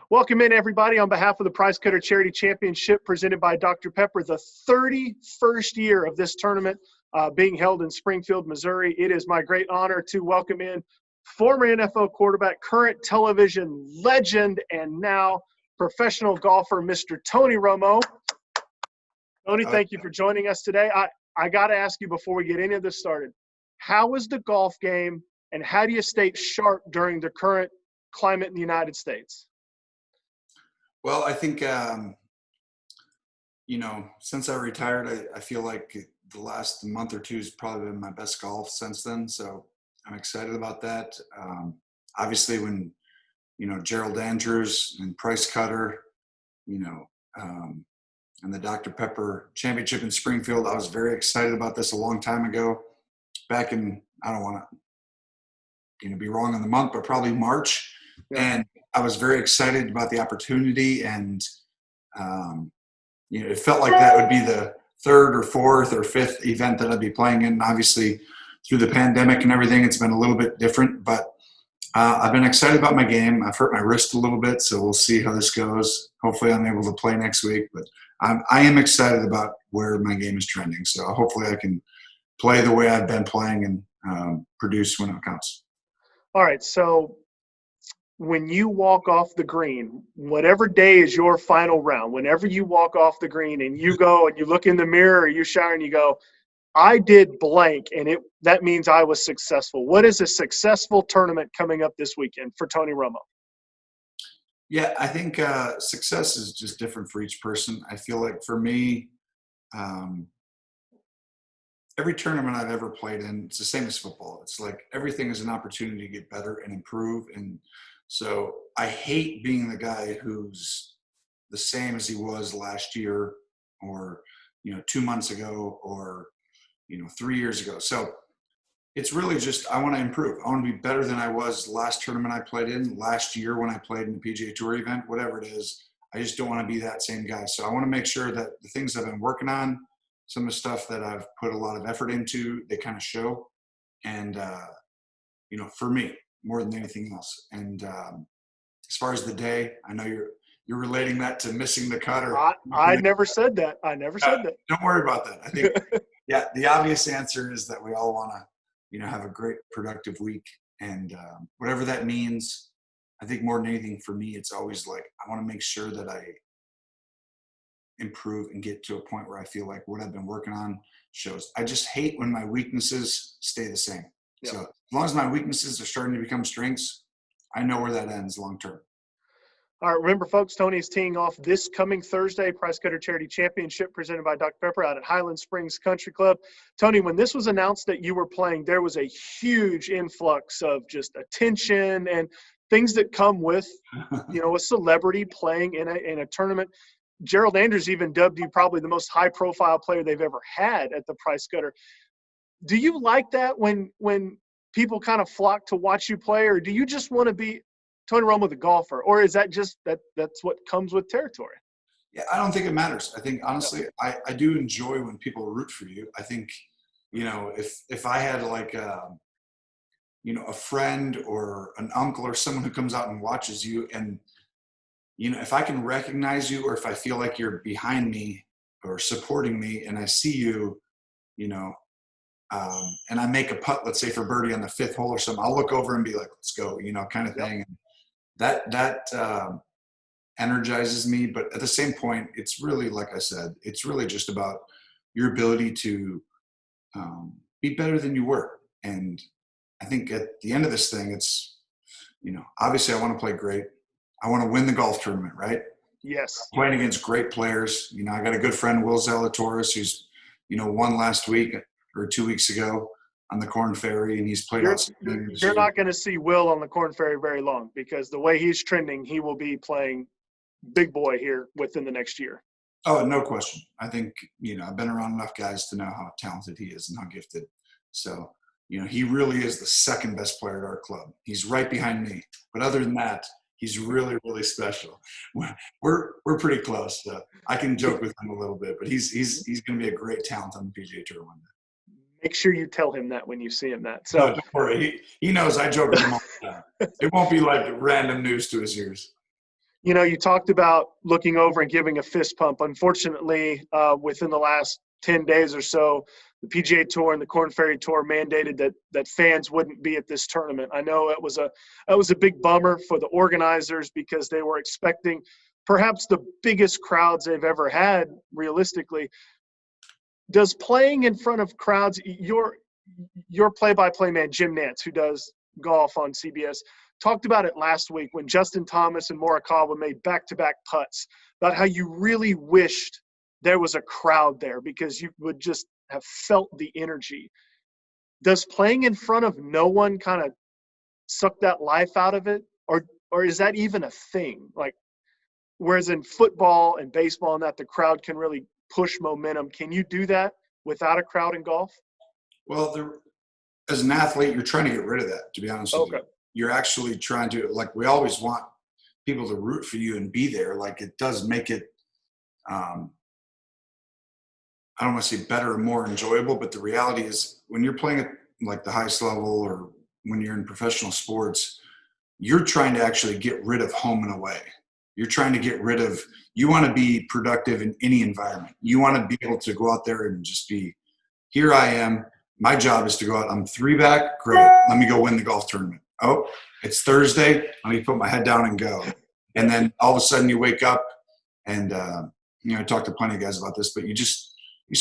Welcome in, everybody, on behalf of the Prize Cutter Charity Championship presented by Dr. Pepper, the 31st year of this tournament being held in Springfield, Missouri. It is my great honor to welcome in former NFL quarterback, current television legend, and now professional golfer, Mr. Tony Romo. Tony, thank you for joining us today. I got to ask you before we get any of this started, how was the golf game, and how do you stay sharp during the current climate in the United States? Well, I think, since I retired, I feel like the last month or two has probably been my best golf since then. So I'm excited about that. Obviously, when, Gerald Andrews and Price Cutter, and the Dr. Pepper Championship in Springfield, I was very excited about this a long time ago. Back in, I don't want to be wrong on the month, but probably March. Yeah. And I was very excited about the opportunity, and it felt like that would be the third or fourth or fifth event that I'd be playing in. Obviously, through the pandemic and everything, it's been a little bit different, but I've been excited about my game. I've hurt my wrist a little bit, so we'll see how this goes. Hopefully I'm able to play next week, but I am excited about where my game is trending. So hopefully I can play the way I've been playing and produce when it counts. All right, so when you walk off the green, whatever day is your final round, whenever you walk off the green and you go and you look in the mirror or you shower and you go, I did blank, and that means I was successful. What is a successful tournament coming up this weekend for Tony Romo? Yeah, I think success is just different for each person. I feel like for me, every tournament I've ever played in, it's the same as football. It's like everything is an opportunity to get better and improve. And so I hate being the guy who's the same as he was last year or, 2 months ago or, 3 years ago. So it's really just, I want to improve. I want to be better than I was last tournament I played in, last year when I played in the PGA Tour event, whatever it is. I just don't want to be that same guy. So I want to make sure that the things I've been working on, some of the stuff that I've put a lot of effort into, they kind of show. And, for me, more than anything else. And as far as the day, I know you're relating that to missing the cut. I never said that. I never said that. Don't worry about that. I think, yeah, the obvious answer is that we all want to, have a great productive week. And whatever that means, I think more than anything for me, it's always like I want to make sure that I improve and get to a point where I feel like what I've been working on shows. I just hate when my weaknesses stay the same. Yeah. So as long as my weaknesses are starting to become strengths, I know where that ends long term. All right, remember, folks, Tony is teeing off this coming Thursday, Prize Cutter Charity Championship presented by Dr. Pepper out at Highland Springs Country Club. Tony, when this was announced that you were playing, there was a huge influx of just attention and things that come with, a celebrity playing in a tournament. Gerald Andrews even dubbed you probably the most high-profile player they've ever had at the Prize Cutter. Do you like that when people kind of flock to watch you play, or do you just want to be Tony Romo, the golfer, or is that just that's what comes with territory? Yeah, I don't think it matters. I think, honestly, I do enjoy when people root for you. I think, if I had like a friend or an uncle or someone who comes out and watches you, and, if I can recognize you, or if I feel like you're behind me or supporting me and I see you, and I make a putt, let's say for birdie on the fifth hole or something, I'll look over and be like, let's go, kind of thing. And that energizes me. But at the same point, it's really, like I said, it's really just about your ability to be better than you were. And I think at the end of this thing, it's, obviously I want to play great. I want to win the golf tournament, right? Yes. Playing against great players. I got a good friend, Will Zalatoris, who's, won last week or 2 weeks ago on the Korn Ferry, and he's played out. You're not going to see Will on the Korn Ferry very long, because the way he's trending, he will be playing big boy here within the next year. Oh, no question. I think, I've been around enough guys to know how talented he is and how gifted. So, he really is the second best player at our club. He's right behind me. But other than that, he's really, really special. We're pretty close. So I can joke with him a little bit, but he's going to be a great talent on the PGA Tour one day. Make sure you tell him that when you see him that. So no, don't worry. He knows I joke with him all the time. It won't be like random news to his ears. You know, you talked about looking over and giving a fist pump. Unfortunately, within the last 10 days or so, the PGA Tour and the Korn Ferry Tour mandated that fans wouldn't be at this tournament. I know it was a big bummer for the organizers because they were expecting perhaps the biggest crowds they've ever had, realistically. Does playing in front of crowds, your play-by-play man, Jim Nantz, who does golf on CBS, talked about it last week when Justin Thomas and Morikawa made back-to-back putts, about how you really wished there was a crowd there because you would just have felt the energy. Does playing in front of no one kind of suck that life out of it? Or is that even a thing? Like, whereas in football and baseball and that, the crowd can really push momentum. Can you do that without a crowd in golf? Well, as an athlete, you're trying to get rid of that, to be honest with you. You're actually trying to, like, we always want people to root for you and be there. Like, it does make it, I don't want to say better or more enjoyable, but the reality is when you're playing at like the highest level or when you're in professional sports, you're trying to actually get rid of home and away. You're trying to get rid of, you want to be productive in any environment. You want to be able to go out there and just be, here I am. My job is to go out. I'm 3 back. Great. Let me go win the golf tournament. Oh, it's Thursday. Let me put my head down and go. And then all of a sudden you wake up and, I talk to plenty of guys about this, but you just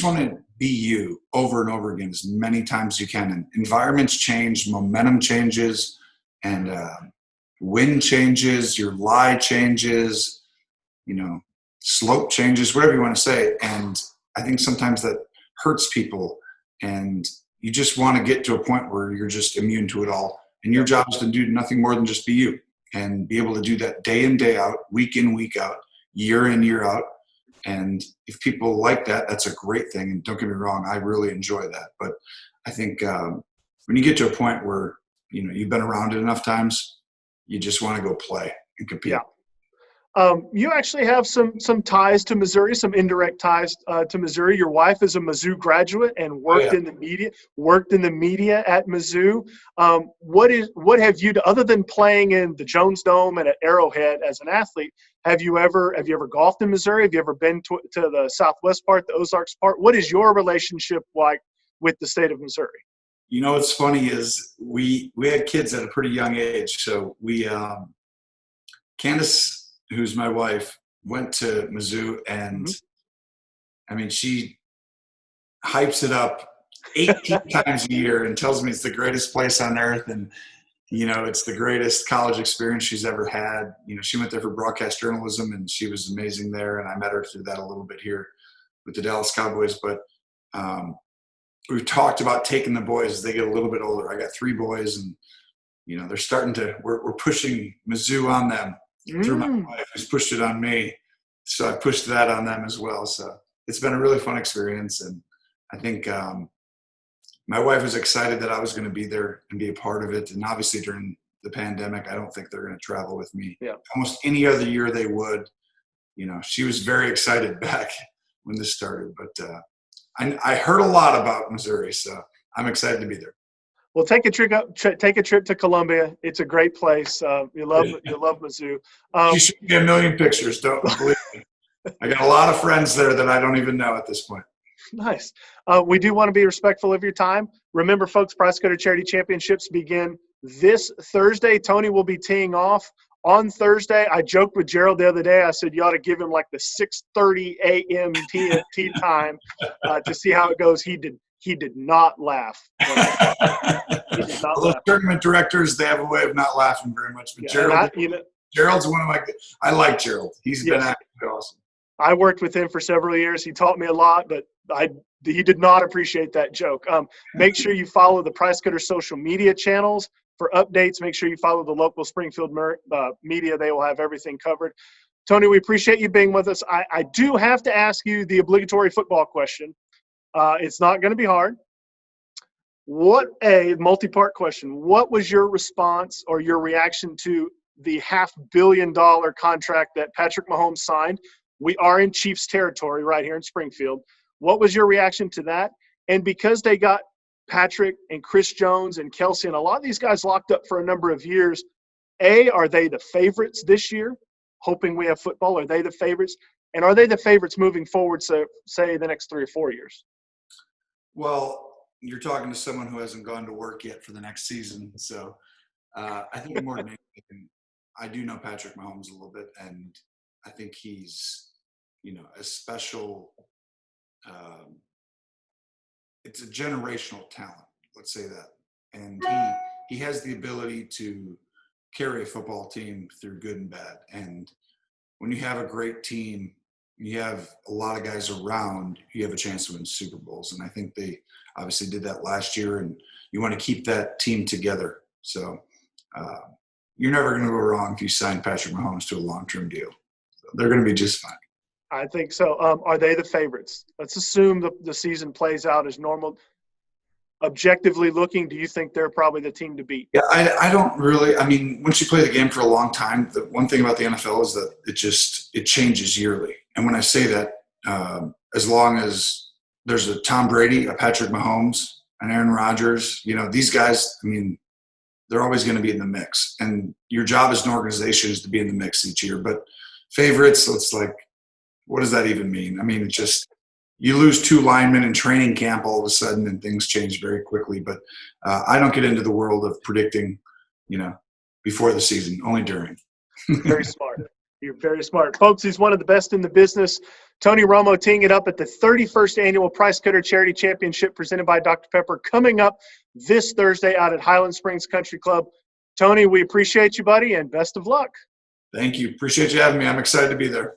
want to be you over and over again as many times as you can. And environments change, momentum changes, and wind changes, your lie changes, slope changes, whatever you want to say. And I think sometimes that hurts people. And you just want to get to a point where you're just immune to it all. And your job is to do nothing more than just be you and be able to do that day in, day out, week in, week out, year in, year out. And if people like that, that's a great thing. And don't get me wrong, I really enjoy that. But I think when you get to a point where, you've been around it enough times, you just want to go play and compete. Yeah. You actually have some ties to Missouri, some indirect ties to Missouri. Your wife is a Mizzou graduate and worked in the media at Mizzou. What have you, other than playing in the Jones Dome and at Arrowhead as an athlete, have you ever golfed in Missouri? Have you ever been to the Southwest part, the Ozarks part? What is your relationship like with the state of Missouri? What's funny is we had kids at a pretty young age. So we, Candace, who's my wife, went to Mizzou, and she hypes it up 18 times a year and tells me it's the greatest place on earth. And, it's the greatest college experience she's ever had. She went there for broadcast journalism and she was amazing there. And I met her through that a little bit here with the Dallas Cowboys. But we've talked about taking the boys as they get a little bit older. I got 3 boys and, they're starting to, we're pushing Mizzou on them. Through my wife, who's pushed it on me. So I pushed that on them as well. So it's been a really fun experience. And I think my wife was excited that I was going to be there and be a part of it. And obviously during the pandemic, I don't think they're going to travel with me. Yeah. Almost any other year they would. She was very excited back when this started. But I heard a lot about Missouri, so I'm excited to be there. Well, take a trip to Columbia. It's a great place. You love Mizzou. You should get a million pictures. Don't believe me. I got a lot of friends there that I don't even know at this point. Nice. We do want to be respectful of your time. Remember, folks, Price Cutter Charity Championships begin this Thursday. Tony will be teeing off on Thursday. I joked with Gerald the other day. I said you ought to give him like the 6:30 a.m. tee time to see how it goes. He did not laugh. Those tournament directors, they have a way of not laughing very much. But Gerald's one of my – I like Gerald. He's been absolutely awesome. I worked with him for several years. He taught me a lot, but he did not appreciate that joke. Make sure you follow the Price Cutter social media channels for updates. Make sure you follow the local Springfield media. They will have everything covered. Tony, we appreciate you being with us. I do have to ask you the obligatory football question. It's not going to be hard. Multi-part question. What was your response or your reaction to the $500 million contract that Patrick Mahomes signed? We are in Chiefs territory right here in Springfield. What was your reaction to that? And because they got Patrick and Chris Jones and Kelsey and a lot of these guys locked up for a number of years, are they the favorites this year? hoping we have football? Are they the favorites? And are they the favorites moving forward, so say the next 3 or 4 years? Well, you're talking to someone who hasn't gone to work yet for the next season. So I think more than anything, I do know Patrick Mahomes a little bit, and I think he's, a special it's a generational talent, let's say that. And he has the ability to carry a football team through good and bad. And when you have a great team, you have a lot of guys around, you have a chance to win Super Bowls. And I think they obviously did that last year, and you want to keep that team together. So you're never going to go wrong if you sign Patrick Mahomes to a long-term deal. So they're going to be just fine. I think so. Are they the favorites? Let's assume the season plays out as normal. Objectively looking, do you think they're probably the team to beat? Yeah, I don't really. I mean, once you play the game for a long time, the one thing about the NFL is that it changes yearly. And when I say that, as long as there's a Tom Brady, a Patrick Mahomes, an Aaron Rodgers, these guys, I mean, they're always going to be in the mix. And your job as an organization is to be in the mix each year. But favorites, it's like, what does that even mean? I mean, it's just you lose 2 linemen in training camp all of a sudden and things change very quickly. But I don't get into the world of predicting, before the season, only during. Very smart. You're very smart. Folks, he's one of the best in the business. Tony Romo teeing it up at the 31st Annual Price Cutter Charity Championship presented by Dr. Pepper coming up this Thursday out at Highland Springs Country Club. Tony, we appreciate you, buddy, and best of luck. Thank you. Appreciate you having me. I'm excited to be there.